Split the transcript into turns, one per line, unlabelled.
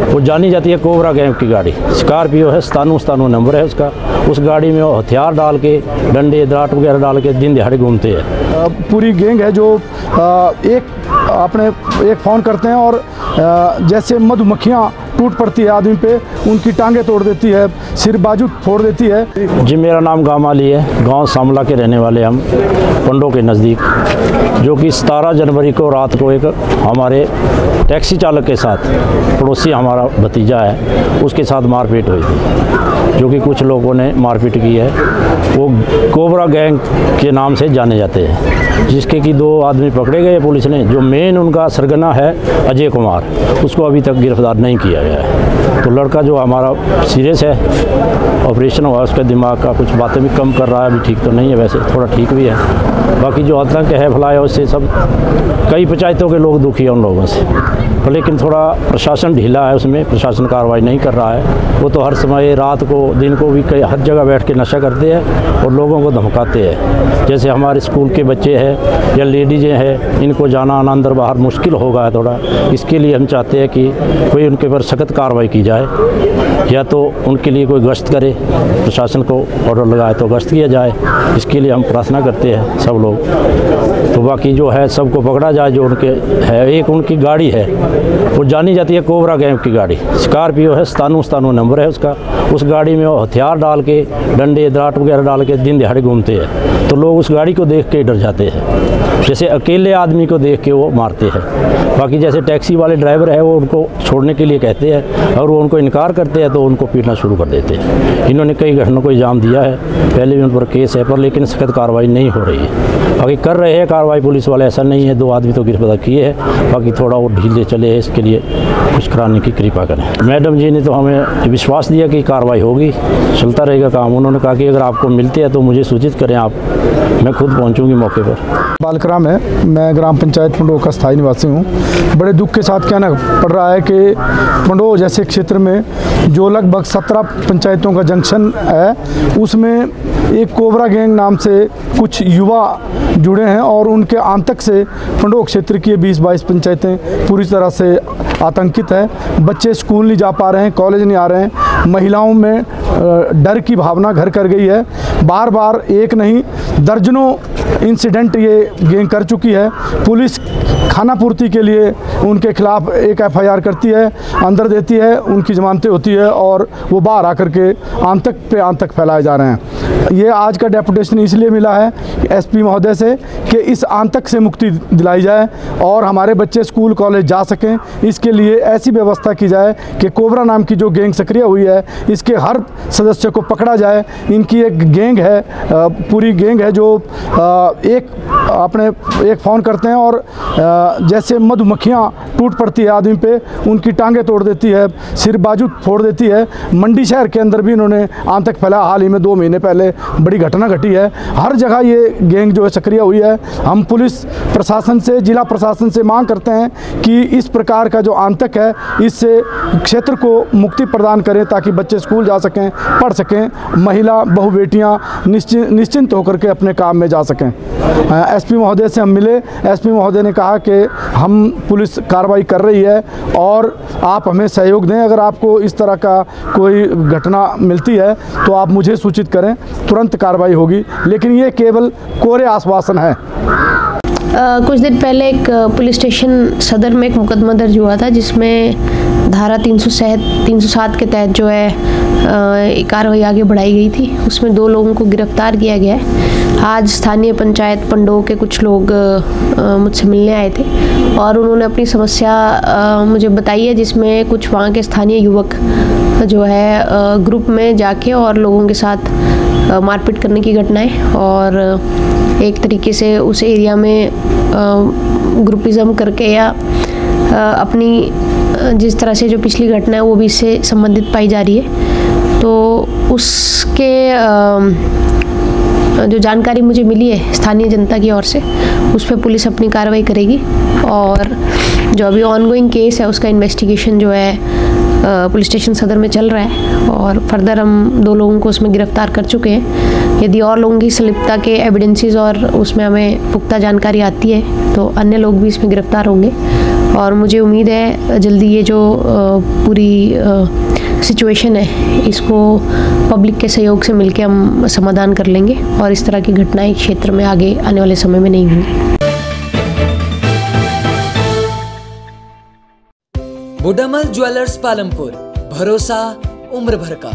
वो जानी जाती है कोबरा गैंग की गाड़ी। स्कॉर्पियो है, 97 नंबर है उसका। उस गाड़ी में वो हथियार डाल के, डंडे दराट वगैरह डाल के दिन दिहाड़े घूमते हैं।
पूरी गैंग है जो एक फ़ोन करते हैं और जैसे मधुमक्खियाँ टूट पड़ती है आदमी पे, उनकी टांगें तोड़ देती है, सिर बाजू फोड़ देती है।
जी, मेरा नाम गामाली है, गांव सामला के रहने वाले हम, पंडो के नज़दीक। जो कि 17 जनवरी को रात को एक हमारे टैक्सी चालक के साथ, पड़ोसी हमारा भतीजा है, उसके साथ मारपीट हुई थी। जो कि कुछ लोगों ने मारपीट की है। वो कोबरा गैंग के नाम से जाने जाते हैं, जिसके कि 2 आदमी पकड़े गए पुलिस ने। जो मेन उनका सरगना है अजय कुमार, उसको अभी तक गिरफ्तार नहीं किया गया है। तो लड़का जो हमारा सीरियस है, ऑपरेशन हुआ, उसका दिमाग का कुछ बातें भी कम कर रहा है, अभी ठीक तो नहीं है, वैसे थोड़ा ठीक भी है। बाकी जो आतंक है फैलाया उससे सब कई पंचायतों के लोग दुखी हैं उन लोगों से। लेकिन थोड़ा प्रशासन ढीला है, उसमें प्रशासन कार्रवाई नहीं कर रहा है। वो तो हर समय रात को दिन को भी हर जगह बैठ के नशा करते हैं और लोगों को धमकाते हैं। जैसे हमारे स्कूल के बच्चे हैं या लेडीज़ें हैं, इनको जाना आना अंदर बाहर मुश्किल होगा थोड़ा। इसके लिए हम चाहते हैं कि कोई उनके पर सख्त कार्रवाई की जाए, या तो उनके लिए कोई गश्त करे, प्रशासन को ऑर्डर लगाए तो गश्त किया जाए। इसके लिए हम प्रार्थना करते हैं सब लोग। तो बाकी जो है सबको पकड़ा जाए जो उनके है। एक उनकी गाड़ी है, वो जानी जाती है कोबरा गैंग की गाड़ी। स्कॉर्पियो है, 97 नंबर है उसका। उस गाड़ी में वो हथियार डाल के, डंडे दराट वगैरह डाल के दिन दिहाड़े घूमते हैं। तो लोग उस गाड़ी को देख के डर जाते हैं, जैसे अकेले आदमी को देख के वो मारते हैं। बाकी जैसे टैक्सी वाले ड्राइवर है, वो उनको छोड़ने के लिए कहते हैं और वो उनको इनकार करते हैं तो उनको पीटना शुरू कर देते हैं। इन्होंने कई घटनाओं को इल्ज़ाम दिया है, पहले भी उन पर केस है, पर लेकिन सख्त कार्रवाई नहीं हो रही है। बाकी कर रहे हैं कार्रवाई पुलिस वाले, ऐसा नहीं है। 2 आदमी तो गिरफ्तार किए हैं, बाकी थोड़ा वो ढीले चले हैं, इसके लिए कुछ कराने की कृपा करें। मैडम जी ने तो हमें विश्वास दिया कि कार्रवाई होगी, चलता रहेगा काम। उन्होंने कहा कि अगर आपको मिलते हैं तो मुझे सूचित करें आप, मैं खुद पहुंचूंगी मौके पर।
बालकराम है, मैं ग्राम पंचायत पंडो का स्थायी निवासी हूँ। बड़े दुख के साथ कहना पड़ रहा है कि पंडो जैसे क्षेत्र में जो लगभग 17 पंचायतों का जंक्शन है, उसमें एक कोबरा गैंग नाम से कुछ युवा जुड़े हैं और उनके आतंक से पंडो क्षेत्र की 20-22 पंचायतें पूरी तरह से आतंकित है। बच्चे स्कूल नहीं जा पा रहे हैं, कॉलेज नहीं आ रहे हैं। महिलाओं में डर की भावना घर कर गई है। बार बार एक नहीं दर्जनों इंसिडेंट ये गैंग कर चुकी है। पुलिस खाना पूर्ति के लिए उनके खिलाफ एक FIR करती है, अंदर देती है, उनकी जमानतें होती है और वो बाहर आकर के आतंक पे आतंक फैलाए जा रहे हैं। ये आज का डेपुटेशन इसलिए मिला है SP महोदय से कि इस आतंक से मुक्ति दिलाई जाए और हमारे बच्चे स्कूल कॉलेज जा सकें। इसके लिए ऐसी व्यवस्था की जाए कि कोबरा नाम की जो गैंग सक्रिय हुई है, इसके हर सदस्य को पकड़ा जाए। इनकी एक गैंग है, पूरी गैंग है जो एक फ़ोन करते हैं और जैसे मधुमक्खियाँ टूट पड़ती है आदमी पे, उनकी टांगें तोड़ देती है, सिर बाजू फोड़ देती है। मंडी शहर के अंदर भी इन्होंने आतंक फैलाया। हाल ही में 2 महीने पहले बड़ी घटना घटी है। हर जगह ये गैंग जो है सक्रिय हुई है। हम पुलिस प्रशासन से, जिला प्रशासन से मांग करते हैं कि इस प्रकार का जो आतंक है, इससे क्षेत्र को मुक्ति प्रदान करें ताकि बच्चे स्कूल जा सकें, पढ़ सकें, महिला बहु बेटियाँ निश्चिंत होकर के अपने काम में जा सकें। SP महोदय से हम मिले, SP महोदय ने कहा कि हम पुलिस कार्रवाई कर रही है और आप हमें सहयोग दें। अगर आपको इस तरह का कोई घटना मिलती है तो आप मुझे सूचित करें, तुरंत कार्रवाई होगी। लेकिन ये केवल कोरे आश्वासन है।
कुछ दिन पहले एक पुलिस स्टेशन सदर में एक मुकदमा दर्ज हुआ था, जिसमें धारा 307 के तहत जो है कार्रवाई आगे बढ़ाई गई थी। उसमें 2 लोगों को गिरफ्तार किया गया है। आज स्थानीय पंचायत पंडो के कुछ लोग मुझसे मिलने आए थे और उन्होंने अपनी समस्या मुझे बताई है, जिसमें कुछ वहाँ के स्थानीय युवक जो है ग्रुप में जाके और लोगों के साथ मारपीट करने की घटनाएं और एक तरीके से उस एरिया में ग्रुपिज़म करके या अपनी जिस तरह से जो पिछली घटना है वो भी इससे संबंधित पाई जा रही है। तो उसके जो जानकारी मुझे मिली है स्थानीय जनता की ओर से, उस पर पुलिस अपनी कार्रवाई करेगी और जो अभी ऑनगोइंग केस है उसका इन्वेस्टिगेशन जो है पुलिस स्टेशन सदर में चल रहा है और फर्दर हम 2 लोगों को उसमें गिरफ्तार कर चुके हैं। यदि और लोगों की संलिप्तता के एविडेंसेस और उसमें हमें पुख्ता जानकारी आती है तो अन्य लोग भी इसमें गिरफ्तार होंगे और मुझे उम्मीद है जल्दी ये जो पूरी सिचुएशन है इसको पब्लिक के सहयोग से मिलकर हम समाधान कर लेंगे और इस तरह की घटनाएं क्षेत्र में आगे आने वाले समय में नहीं होंगी।
बुडामल ज्वेलर्स पालमपुर, भरोसा उम्र भर का।